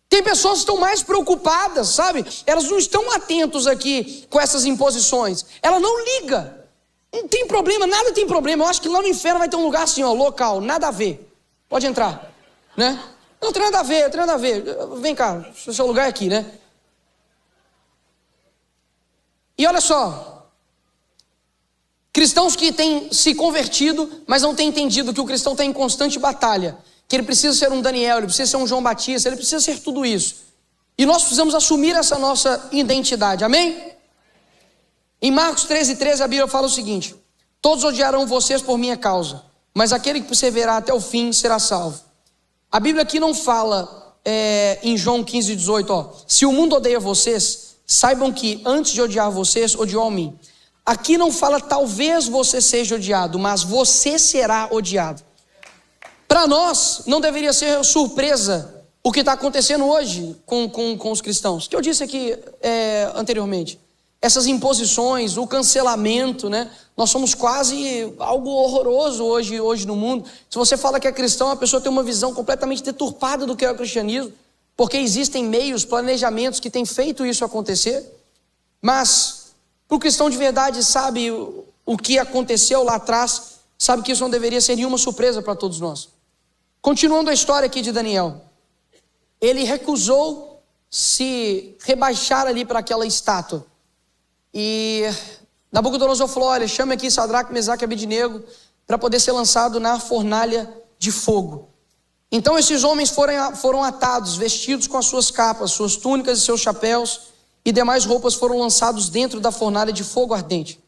Tem pessoas que estão mais preocupadas, sabe? Elas não estão atentos aqui com essas imposições. Ela não liga. Não tem problema, nada tem problema. Eu acho que lá no inferno vai ter um lugar assim, ó, local, nada a ver. Pode entrar, né? Não tem nada a ver, tem nada a ver. Vem cá, seu lugar é aqui, né? E olha só, cristãos que têm se convertido, mas não têm entendido que o cristão está em constante batalha, que ele precisa ser um Daniel, ele precisa ser um João Batista, ele precisa ser tudo isso. E nós precisamos assumir essa nossa identidade, amém? Em Marcos 13:13 a Bíblia fala o seguinte: todos odiarão vocês por minha causa, mas aquele que perseverar até o fim será salvo. A Bíblia aqui não fala em João 15:18, ó, se o mundo odeia vocês, saibam que antes de odiar vocês, odiou a mim. Aqui não fala talvez você seja odiado, mas você será odiado. Para nós não deveria ser surpresa o que está acontecendo hoje com os cristãos, que eu disse aqui anteriormente. Essas imposições, o cancelamento, né? Nós somos quase algo horroroso hoje no mundo. Se você fala que é cristão, a pessoa tem uma visão completamente deturpada do que é o cristianismo, porque existem meios, planejamentos que têm feito isso acontecer. Mas o cristão de verdade sabe o que aconteceu lá atrás, sabe que isso não deveria ser nenhuma surpresa para todos nós. Continuando a história aqui de Daniel, ele recusou se rebaixar ali para aquela estátua. E Nabucodonosor falou: olha, chame aqui Sadraque, Mesaque e Abednego para poder ser lançado na fornalha de fogo. Então esses homens foram atados, vestidos com as suas capas, suas túnicas e seus chapéus, e demais roupas foram lançados dentro da fornalha de fogo ardente.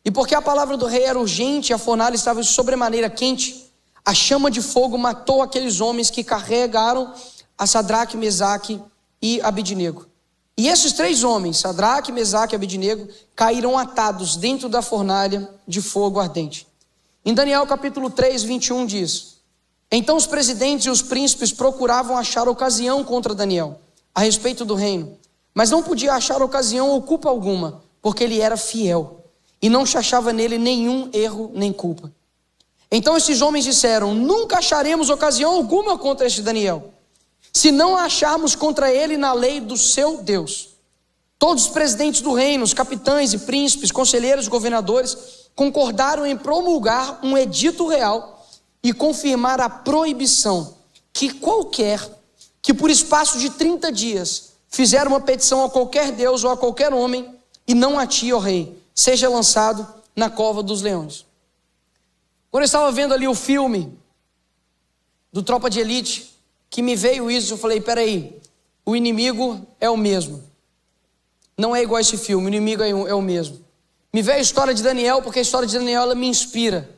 E porque a palavra do rei era urgente, a fornalha estava sobremaneira quente, a chama de fogo matou aqueles homens que carregaram a Sadraque, Mesaque e Abednego. E esses três homens, Sadraque, Mesaque e Abednego, caíram atados dentro da fornalha de fogo ardente. Em Daniel capítulo 3, 21 diz: então os presidentes e os príncipes procuravam achar ocasião contra Daniel, a respeito do reino, mas não podia achar ocasião ou culpa alguma, porque ele era fiel, e não se achava nele nenhum erro nem culpa. Então esses homens disseram: nunca acharemos ocasião alguma contra este Daniel, se não a acharmos contra ele na lei do seu Deus. Todos os presidentes do reino, os capitães e príncipes, conselheiros e governadores, concordaram em promulgar um edito real e confirmar a proibição que qualquer que por espaço de 30 dias fizer uma petição a qualquer Deus ou a qualquer homem, e não a ti, ó rei, seja lançado na cova dos leões. Quando eu estava vendo ali o filme do Tropa de Elite, que me veio isso, eu falei: peraí, o inimigo é o mesmo. Não é igual a esse filme, o inimigo é o mesmo. Me veio a história de Daniel, porque a história de Daniel, ela me inspira.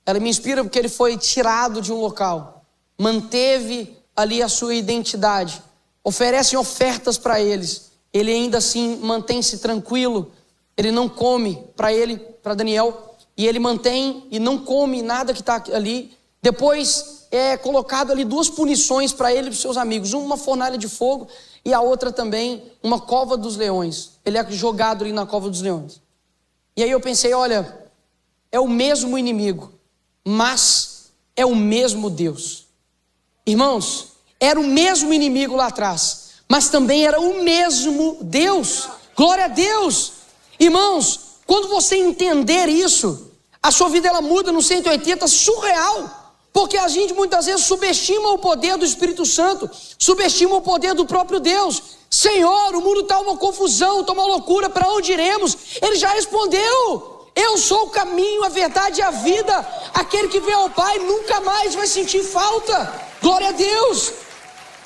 Ela me inspira porque ele foi tirado de um local, manteve ali a sua identidade, oferecem ofertas para eles, ele ainda assim mantém-se tranquilo, ele não come para Daniel, e ele mantém e não come nada que está ali. Depois é colocado ali duas punições para ele e para os seus amigos, uma fornalha de fogo e a outra também uma cova dos leões. Ele é jogado ali na cova dos leões. E aí eu pensei: olha, é o mesmo inimigo, mas é o mesmo Deus. Irmãos, era o mesmo inimigo lá atrás, mas também era o mesmo Deus. Glória a Deus. Irmãos, quando você entender isso, a sua vida ela muda no 180 surreal. Porque a gente muitas vezes subestima o poder do Espírito Santo, subestima o poder do próprio Deus. Senhor, o mundo está uma confusão, está uma loucura, para onde iremos? Ele já respondeu: eu sou o caminho, a verdade e a vida. Aquele que vem ao Pai nunca mais vai sentir falta. Glória a Deus.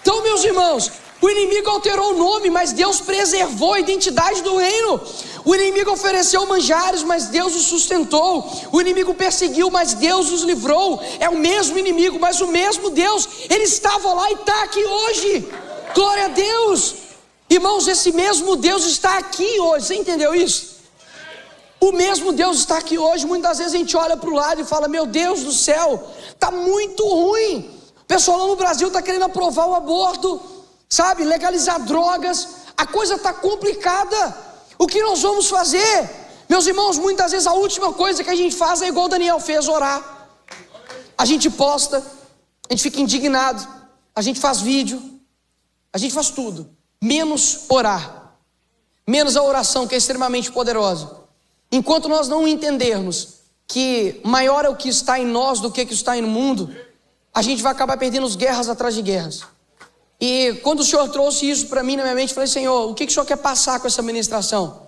Então, meus irmãos, O inimigo alterou o nome, mas Deus preservou a identidade do reino. O inimigo ofereceu manjares, mas Deus os sustentou. O inimigo perseguiu, mas Deus os livrou. É o mesmo inimigo, mas o mesmo Deus. Ele estava lá e está aqui hoje. Glória a Deus. Irmãos, esse mesmo Deus está aqui hoje. Você entendeu isso? O mesmo Deus está aqui hoje. Muitas vezes a gente olha para o lado e fala: meu Deus do céu, está muito ruim. O pessoal lá no Brasil está querendo aprovar o aborto, sabe, legalizar drogas. A coisa está complicada. O que nós vamos fazer? Meus irmãos, muitas vezes a última coisa que a gente faz é igual o Daniel fez: orar. A gente posta, a gente fica indignado, a gente faz vídeo, a gente faz tudo, menos orar, menos a oração, que é extremamente poderosa. Enquanto nós não entendermos que maior é o que está em nós do que está no mundo, a gente vai acabar perdendo guerras atrás de guerras. E quando o Senhor trouxe isso para mim na minha mente, eu falei: Senhor, o que o Senhor quer passar com essa ministração?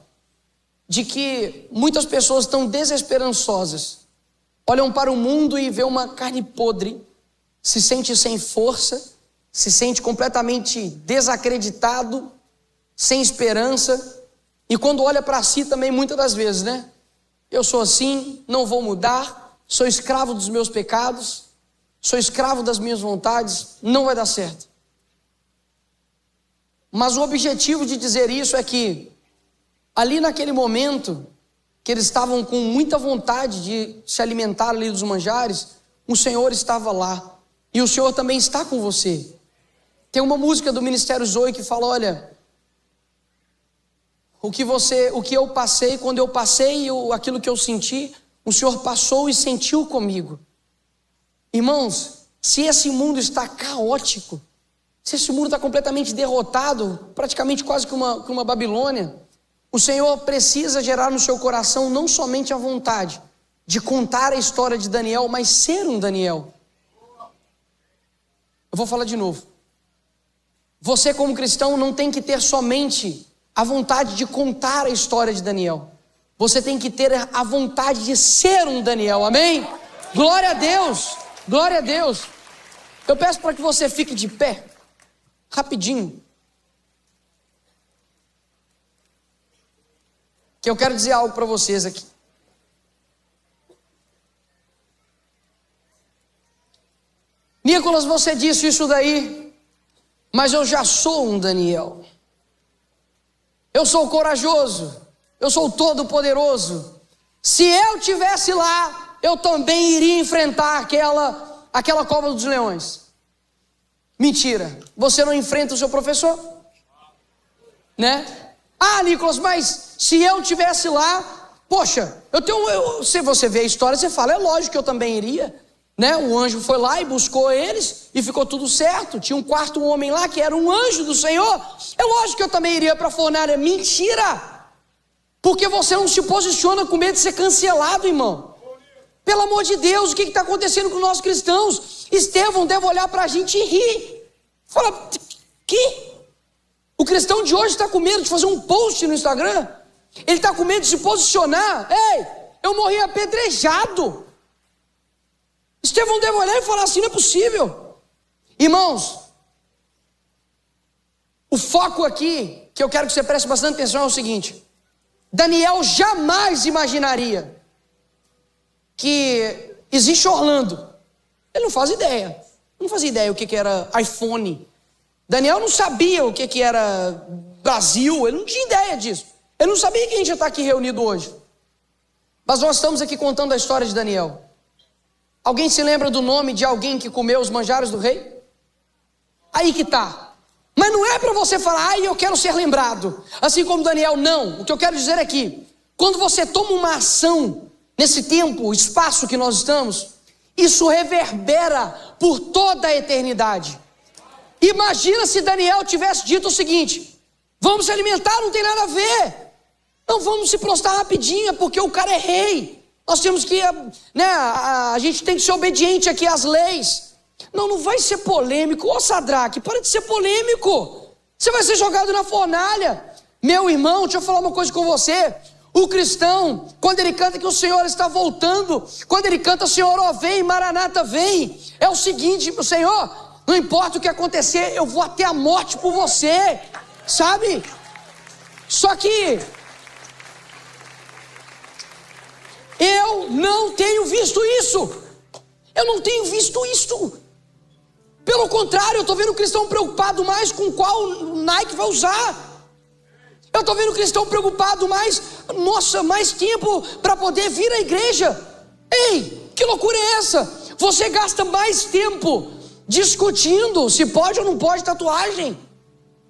De que muitas pessoas estão desesperançosas, olham para o mundo e vê uma carne podre, se sente sem força, se sente completamente desacreditado, sem esperança. E quando olha para si também, muitas das vezes, né? Eu sou assim, não vou mudar, sou escravo dos meus pecados, sou escravo das minhas vontades, não vai dar certo. Mas o objetivo de dizer isso é que, ali naquele momento, que eles estavam com muita vontade de se alimentar ali dos manjares, o Senhor estava lá. E o Senhor também está com você. Tem uma música do Ministério Zoe que fala: olha, o que eu passei, quando eu passei, aquilo que eu senti, o Senhor passou e sentiu comigo. Irmãos, se esse mundo está caótico, se esse mundo está completamente derrotado, praticamente quase que uma Babilônia, o Senhor precisa gerar no seu coração não somente a vontade de contar a história de Daniel, mas ser um Daniel. Eu vou falar de novo. Você, como cristão, não tem que ter somente a vontade de contar a história de Daniel. Você tem que ter a vontade de ser um Daniel, amém? Glória a Deus, glória a Deus. Eu peço para que você fique de pé, rapidinho, que eu quero dizer algo para vocês aqui. Nicolas, você disse isso daí, mas eu já sou um Daniel. Eu sou corajoso, eu sou todo poderoso. Se eu tivesse lá, eu também iria enfrentar aquela cova dos leões. Mentira, você não enfrenta o seu professor, né? Ah, Nicolas, mas se eu tivesse lá, poxa, se você vê a história, você fala: é lógico que eu também iria, né? O anjo foi lá e buscou eles e ficou tudo certo. Tinha um quarto homem lá que era um anjo do Senhor. É lógico que eu também iria para a fornalha. Mentira! Porque você não se posiciona com medo de ser cancelado, irmão. Pelo amor de Deus, o que está acontecendo com nós cristãos? Estevão deve olhar para a gente e rir. Fala: que? O cristão de hoje está com medo de fazer um post no Instagram. Ele está com medo de se posicionar. Ei, eu morri apedrejado. Estevão deve olhar e falar assim: não é possível. Irmãos, o foco aqui, que eu quero que você preste bastante atenção, é o seguinte: Daniel jamais imaginaria que existe Orlando. Ele não faz ideia. Não fazia ideia o que era iPhone. Daniel não sabia o que era Brasil. Ele não tinha ideia disso. Ele não sabia que a gente ia estar aqui reunido hoje. Mas nós estamos aqui contando a história de Daniel. Alguém se lembra do nome de alguém que comeu os manjares do rei? Aí que tá. Mas não é para você falar: ai, eu quero ser lembrado, assim como Daniel. Não, o que eu quero dizer é que quando você toma uma ação nesse tempo, espaço que nós estamos, isso reverbera por toda a eternidade. Imagina se Daniel tivesse dito o seguinte: vamos se alimentar, não tem nada a ver, não, vamos se prostrar rapidinho, porque o cara é rei. Nós temos que, né, a gente tem que ser obediente aqui às leis. Não vai ser polêmico. Ô Sadraque, para de ser polêmico. Você vai ser jogado na fornalha. Meu irmão, deixa eu falar uma coisa com você. O cristão, quando ele canta que o Senhor está voltando, quando ele canta Senhor, ó vem, Maranata vem, é o seguinte: Senhor, Não importa o que acontecer, eu vou até a morte por você, sabe? Só que eu não tenho visto isso. Eu não tenho visto isso. Pelo contrário, eu estou vendo o cristão preocupado mais com qual Nike vai usar. Eu estou vendo o cristão preocupado mais tempo para poder vir à igreja. Ei, que loucura é essa? Você gasta mais tempo discutindo se pode ou não pode tatuagem,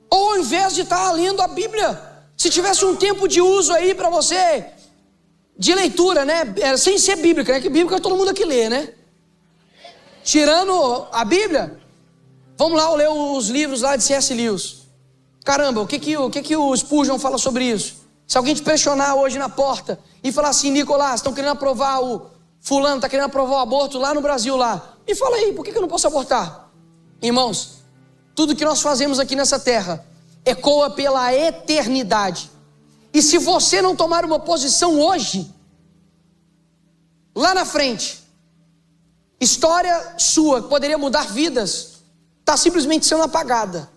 ou ao invés de estar lendo a Bíblia. Se tivesse um tempo de uso aí para você, de leitura, né? Sem ser bíblica, né? Que bíblica todo mundo aqui lê, né? Tirando a Bíblia, vamos lá ler os livros lá de C.S. Lewis. Caramba, o que o Spurgeon fala sobre isso? Se alguém te pressionar hoje na porta e falar assim: Nicolás, estão querendo aprovar fulano está querendo aprovar o aborto lá no Brasil lá. Me fala aí, por que eu não posso abortar? Irmãos, tudo que nós fazemos aqui nessa terra ecoa pela eternidade. E se você não tomar uma posição hoje, lá na frente, história sua que poderia mudar vidas está simplesmente sendo apagada.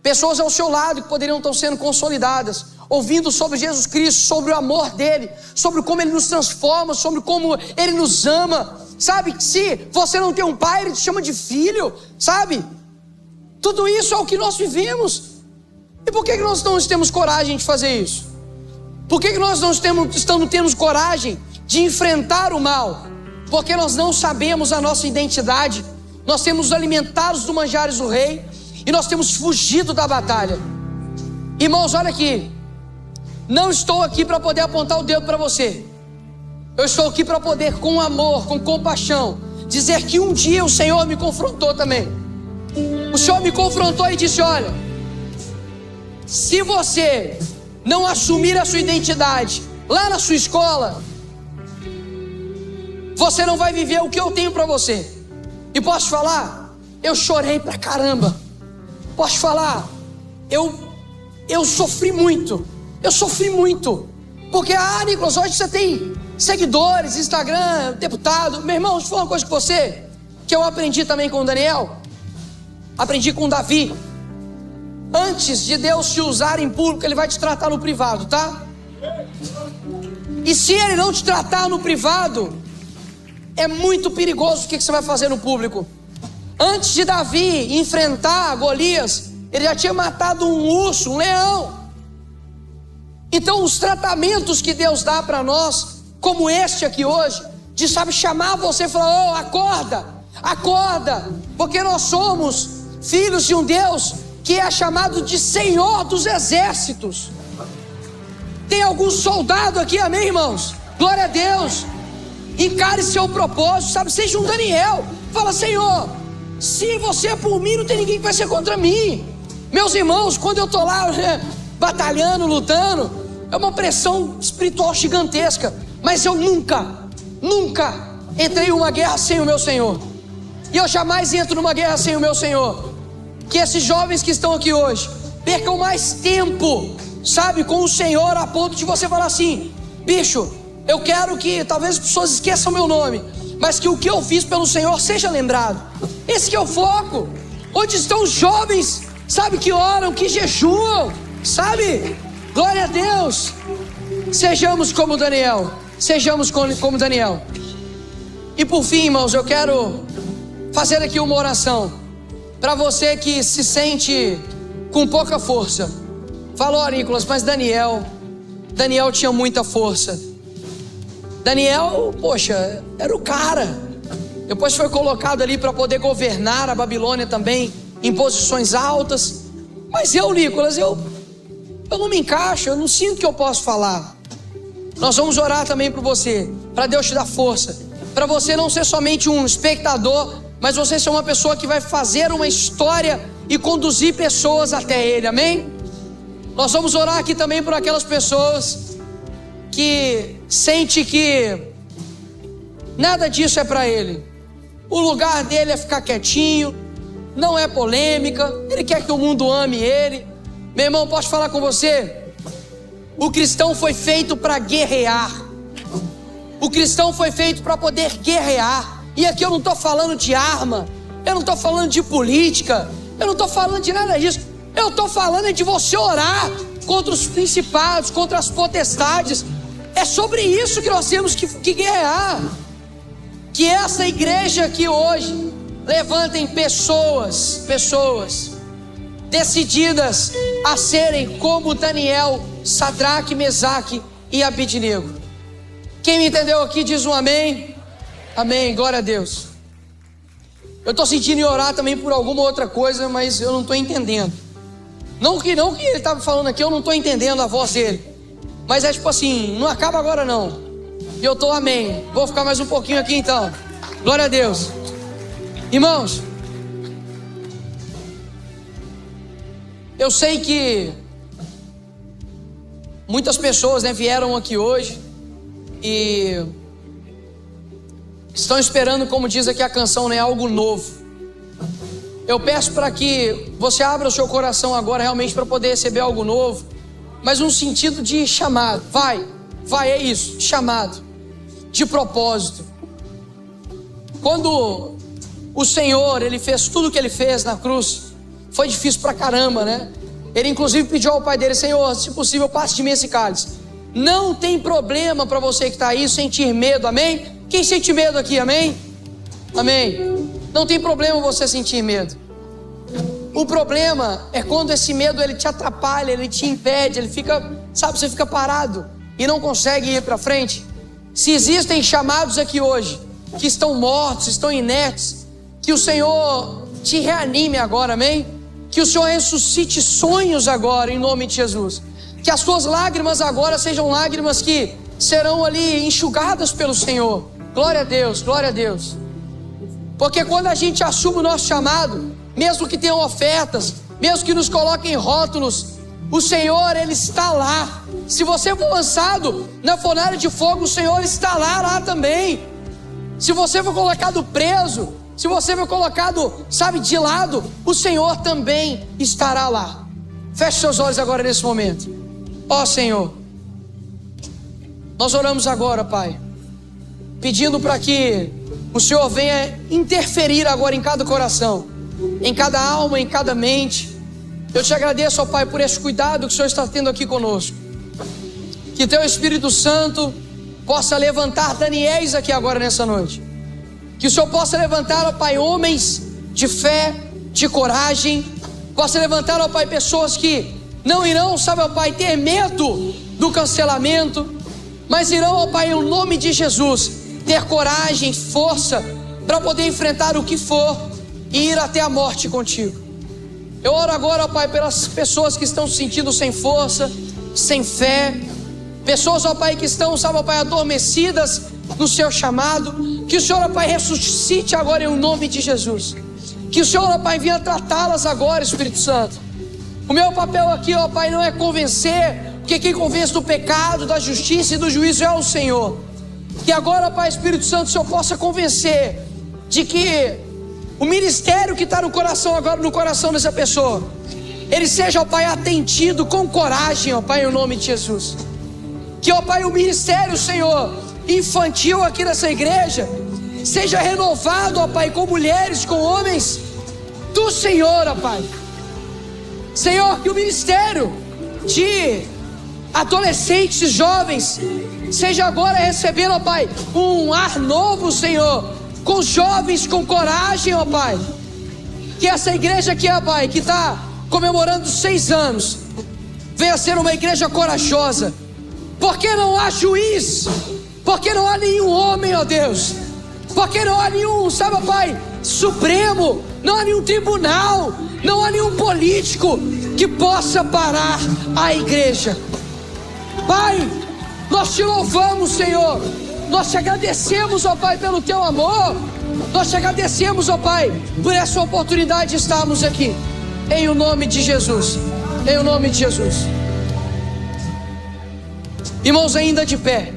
Pessoas ao seu lado que poderiam estar sendo consolidadas, ouvindo sobre Jesus Cristo, sobre o amor dele, sobre como ele nos transforma, sobre como ele nos ama. Sabe, se você não tem um pai, ele te chama de filho, sabe? Tudo isso é o que nós vivemos. E por que nós não temos coragem de fazer isso? Por que nós não temos coragem de enfrentar o mal? Porque nós não sabemos a nossa identidade. Nós temos nos alimentado dos manjares do rei e nós temos fugido da batalha. Irmãos, olha aqui, não estou aqui para poder apontar o dedo para você. Eu estou aqui para poder, com amor, com compaixão, dizer que um dia o Senhor me confrontou também. O Senhor me confrontou e disse: olha, se você não assumir a sua identidade lá na sua escola, você não vai viver o que eu tenho para você. E posso falar, eu chorei pra caramba. Posso falar, eu sofri muito. Eu sofri muito. Porque, Nicolas, hoje você tem seguidores, Instagram, deputado. Meu irmão, deixa eu falar uma coisa com você, que eu aprendi também com o Daniel. Aprendi com o Davi. Antes de Deus te usar em público, Ele vai te tratar no privado, tá? E se Ele não te tratar no privado, é muito perigoso o que você vai fazer no público. Antes de Davi enfrentar Golias, ele já tinha matado um urso, um leão. Então os tratamentos que Deus dá para nós, como este aqui hoje, de chamar você e falar: oh, acorda, acorda, porque nós somos filhos de um Deus que é chamado de Senhor dos Exércitos. Tem algum soldado aqui, amém, irmãos? Glória a Deus. Encare seu propósito, sabe? Seja um Daniel. Fala: Senhor, se você é por mim, não tem ninguém que vai ser contra mim. Meus irmãos, quando eu estou lá batalhando, lutando, é uma pressão espiritual gigantesca. Mas eu nunca entrei em uma guerra sem o meu Senhor. E eu jamais entro numa guerra sem o meu Senhor. Que esses jovens que estão aqui hoje percam mais tempo, sabe, com o Senhor, a ponto de você falar assim: bicho, eu quero que talvez as pessoas esqueçam meu nome, mas que o que eu fiz pelo Senhor seja lembrado. Esse que é o foco. Onde estão os jovens, sabe, que oram, que jejuam, sabe? Glória a Deus. Sejamos como Daniel. Sejamos como Daniel. E por fim, irmãos, eu quero fazer aqui uma oração para você que se sente com pouca força. Falou, Nicolas, mas Daniel tinha muita força. Daniel, poxa, era o cara. Depois foi colocado ali para poder governar a Babilônia também, em posições altas. Mas Nicolas, eu não me encaixo, eu não sinto que eu posso falar. Nós vamos orar também por você, para Deus te dar força, para você não ser somente um espectador, mas você ser uma pessoa que vai fazer uma história e conduzir pessoas até Ele, amém? Nós vamos orar aqui também por aquelas pessoas que sente que nada disso é para ele. O lugar dele é ficar quietinho, não é polêmica, ele quer que o mundo ame ele. Meu irmão, posso falar com você? O cristão foi feito para guerrear. O cristão foi feito para poder guerrear. E aqui eu não estou falando de arma, eu não estou falando de política, eu não estou falando de nada disso. Eu estou falando de você orar contra os principados, contra as potestades. É sobre isso que nós temos que guerrear. Que essa igreja aqui hoje levantem pessoas decididas a serem como Daniel, Sadraque, Mesaque e Abidnego. Quem me entendeu aqui diz um amém. Amém, glória a Deus. Eu estou sentindo em orar também por alguma outra coisa, mas eu não estou entendendo. Não que ele estava falando aqui, eu não estou entendendo a voz dele. Mas é tipo assim, não acaba agora não. E eu estou amém. Vou ficar mais um pouquinho aqui então. Glória a Deus. Irmãos, eu sei que muitas pessoas, vieram aqui hoje e estão esperando, como diz aqui a canção, algo novo. Eu peço para que você abra o seu coração agora realmente para poder receber algo novo, mas um sentido de chamado. Vai, é isso, chamado, de propósito. Quando o Senhor, Ele fez tudo o que Ele fez na cruz, foi difícil pra caramba, né? Ele inclusive pediu ao Pai dele: Senhor, se possível, passe de mim esse cálice. Não tem problema para você que está aí sentir medo, amém? Quem sente medo aqui, amém? Amém. Não tem problema você sentir medo. O problema é quando esse medo ele te atrapalha, ele te impede, ele fica, você fica parado e não consegue ir para frente. Se existem chamados aqui hoje que estão mortos, estão inertes, que o Senhor te reanime agora, amém? Que o Senhor ressuscite sonhos agora, em nome de Jesus. Que as tuas lágrimas agora sejam lágrimas que serão ali enxugadas pelo Senhor. Glória a Deus, glória a Deus. Porque quando a gente assume o nosso chamado, mesmo que tenham ofertas, mesmo que nos coloquem rótulos, o Senhor, Ele está lá. Se você for lançado na fornalha de fogo, o Senhor está lá também. Se você for colocado preso, se você for colocado, de lado, o Senhor também estará lá. Feche seus olhos agora nesse momento. Ó Senhor, nós oramos agora, Pai, pedindo para que o Senhor venha interferir agora em cada coração, em cada alma, em cada mente. Eu te agradeço, ó Pai, por esse cuidado que o Senhor está tendo aqui conosco. Que Teu Espírito Santo possa levantar Daniéis aqui agora nessa noite. Que o Senhor possa levantar, ó Pai, homens de fé, de coragem. Possa levantar, ó Pai, pessoas que não irão, ó Pai, ter medo do cancelamento, mas irão, ó Pai, em nome de Jesus, ter coragem, força para poder enfrentar o que for e ir até a morte contigo. Eu oro agora, ó Pai, pelas pessoas que estão se sentindo sem força, sem fé, pessoas, ó Pai, que estão, ó Pai, adormecidas no seu chamado. Que o Senhor, ó Pai, ressuscite agora em nome de Jesus. Que o Senhor, ó Pai, venha tratá-las agora, Espírito Santo. O meu papel aqui, ó Pai, não é convencer, porque quem convence do pecado, da justiça e do juízo é o Senhor. Que agora, Pai, Espírito Santo, o Senhor possa convencer de que o ministério que está no coração agora, no coração dessa pessoa, ele seja, ó Pai, atendido com coragem, ó Pai, em nome de Jesus. Que, ó Pai, o ministério, Senhor, infantil aqui nessa igreja, seja renovado, ó Pai, com mulheres, com homens do Senhor, ó Pai. Senhor, que o ministério de adolescentes e jovens seja agora recebendo, ó Pai, um ar novo, Senhor, com jovens com coragem, ó Pai. Que essa igreja aqui, ó Pai, que está comemorando 6 anos, venha ser uma igreja corajosa, porque não há juiz, porque não há nenhum homem, ó Deus, porque não há nenhum, ó Pai, supremo, não há nenhum tribunal, não há nenhum político que possa parar a igreja. Pai, nós te louvamos, Senhor, nós te agradecemos, ó Pai, pelo Teu amor, nós te agradecemos, ó Pai, por essa oportunidade de estarmos aqui, em o nome de Jesus, em o nome de Jesus. Irmãos, ainda de pé,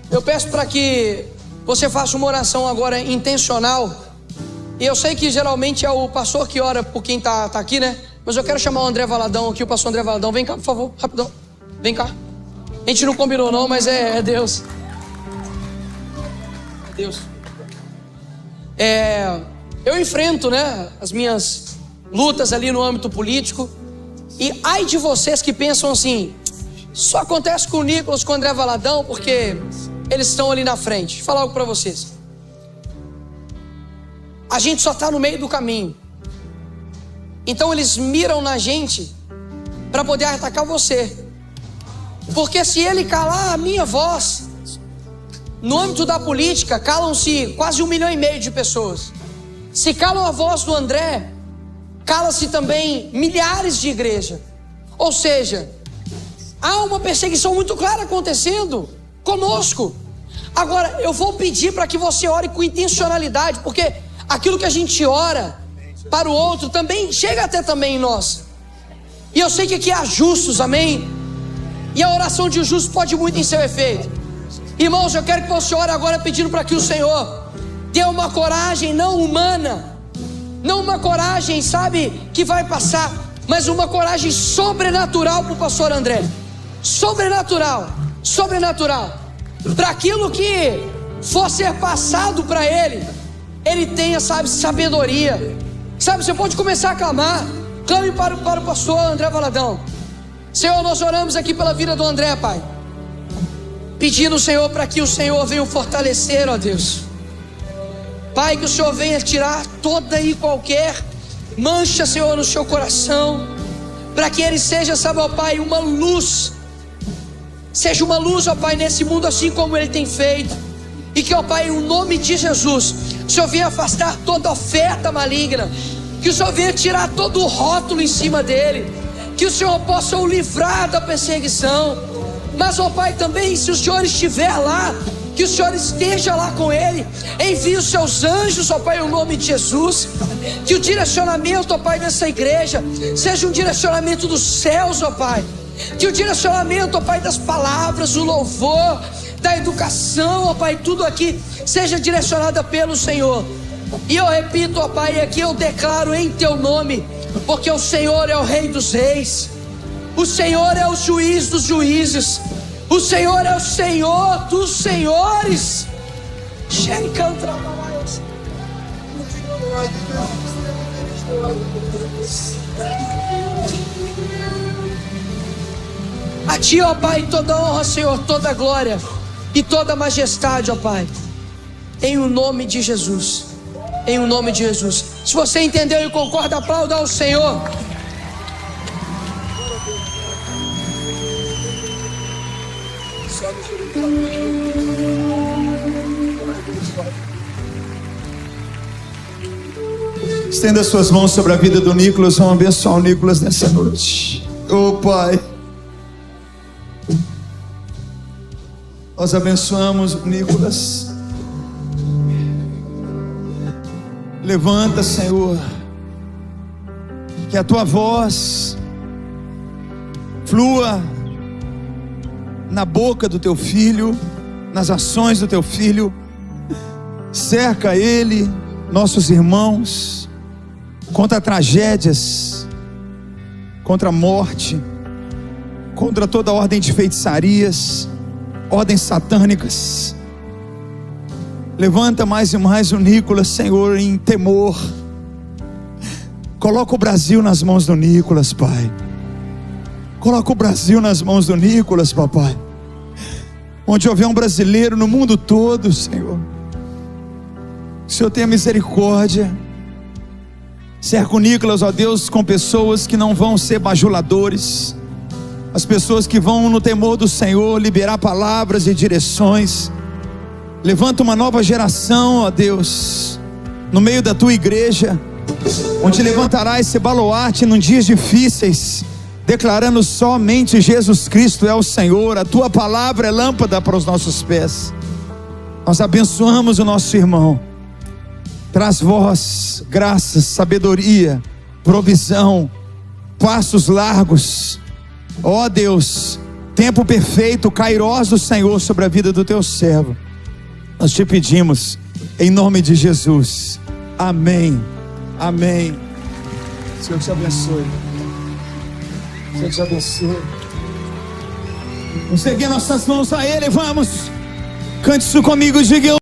eu peço para que você faça uma oração agora intencional. E eu sei que geralmente é o pastor que ora por quem está aqui, né? Mas eu quero chamar o André Valadão aqui, o pastor André Valadão. Vem cá, por favor, rapidão. Vem cá. A gente não combinou não, mas é Deus. É Deus. Eu enfrento, né, as minhas lutas ali no âmbito político. E ai de vocês que pensam assim: só acontece com o Nicolas, com o André Valadão, porque eles estão ali na frente. Vou falar algo para vocês. A gente só está no meio do caminho. Então eles miram na gente para poder atacar você. Porque se ele calar a minha voz, no âmbito da política, calam-se quase 1,5 milhão de pessoas. Se calam a voz do André, cala-se também milhares de igrejas. Ou seja, há uma perseguição muito clara acontecendo conosco. Agora, eu vou pedir para que você ore com intencionalidade, porque aquilo que a gente ora para o outro também chega até também em nós. E eu sei que aqui há justos, amém? E a oração de um justo pode muito em seu efeito. Irmãos, eu quero que você ore agora pedindo para que o Senhor dê uma coragem não humana, não uma coragem, sabe, que vai passar, mas uma coragem sobrenatural para o pastor André. Sobrenatural, sobrenatural. Para aquilo que for ser passado para ele, ele tenha, sabe, sabedoria. Sabe, você pode começar a clamar. Clame para o pastor André Valadão. Senhor, nós oramos aqui pela vida do André, Pai, pedindo, Senhor, para que o Senhor venha o fortalecer, ó Deus. Pai, que o Senhor venha tirar toda e qualquer mancha, Senhor, no seu coração, para que ele seja, sabe, ó Pai, uma luz. Seja uma luz, ó Pai, nesse mundo, assim como ele tem feito. E que, ó Pai, em nome de Jesus, o Senhor venha afastar toda oferta maligna, que o Senhor venha tirar todo o rótulo em cima dele, que o Senhor possa o livrar da perseguição. Mas, ó Pai, também, se o Senhor estiver lá, que o Senhor esteja lá com ele. Envie os seus anjos, ó Pai, em nome de Jesus. Que o direcionamento, ó Pai, dessa igreja seja um direcionamento dos céus, ó Pai. Que o direcionamento, ó Pai, das palavras, do louvor, da educação, ó Pai, tudo aqui seja direcionada pelo Senhor. E eu repito, ó Pai, aqui eu declaro em Teu nome, porque o Senhor é o Rei dos Reis, o Senhor é o Juiz dos Juízes, o Senhor é o Senhor dos Senhores. A Ti, ó Pai, toda honra, Senhor, toda glória e toda majestade, ó Pai, em o nome de Jesus. Em o nome de Jesus. Se você entendeu e concorda, aplauda ao Senhor. Estenda suas mãos sobre a vida do Nicolas. Vamos abençoar o Nicolas nessa noite. Oh Pai, nós abençoamos o Nicolas. Levanta, Senhor, que a Tua voz flua na boca do Teu Filho, nas ações do Teu Filho. Cerca ele, nossos irmãos, contra tragédias, contra a morte, contra toda ordem de feitiçarias, ordens satânicas. Levanta mais e mais o Nicolas, Senhor, em temor. Coloca o Brasil nas mãos do Nicolas, Pai. Coloca o Brasil nas mãos do Nicolas, Papai. Onde houver um brasileiro no mundo todo, Senhor, que o Senhor tenha misericórdia. Cerca o Nicolas, ó Deus, com pessoas que não vão ser bajuladores, as pessoas que vão no temor do Senhor liberar palavras e direções. Levanta uma nova geração, ó Deus, no meio da Tua igreja, onde levantará esse baluarte em dias difíceis, declarando somente Jesus Cristo é o Senhor. A Tua palavra é lâmpada para os nossos pés. Nós abençoamos o nosso irmão. Traz voz, graças, sabedoria, provisão, passos largos, ó Deus, tempo perfeito, kairós do Senhor sobre a vida do Teu servo. Nós te pedimos, em nome de Jesus, amém, amém. Senhor te abençoe. Senhor te abençoe. Vamos erguer nossas mãos a Ele, vamos. Cante isso comigo, diga: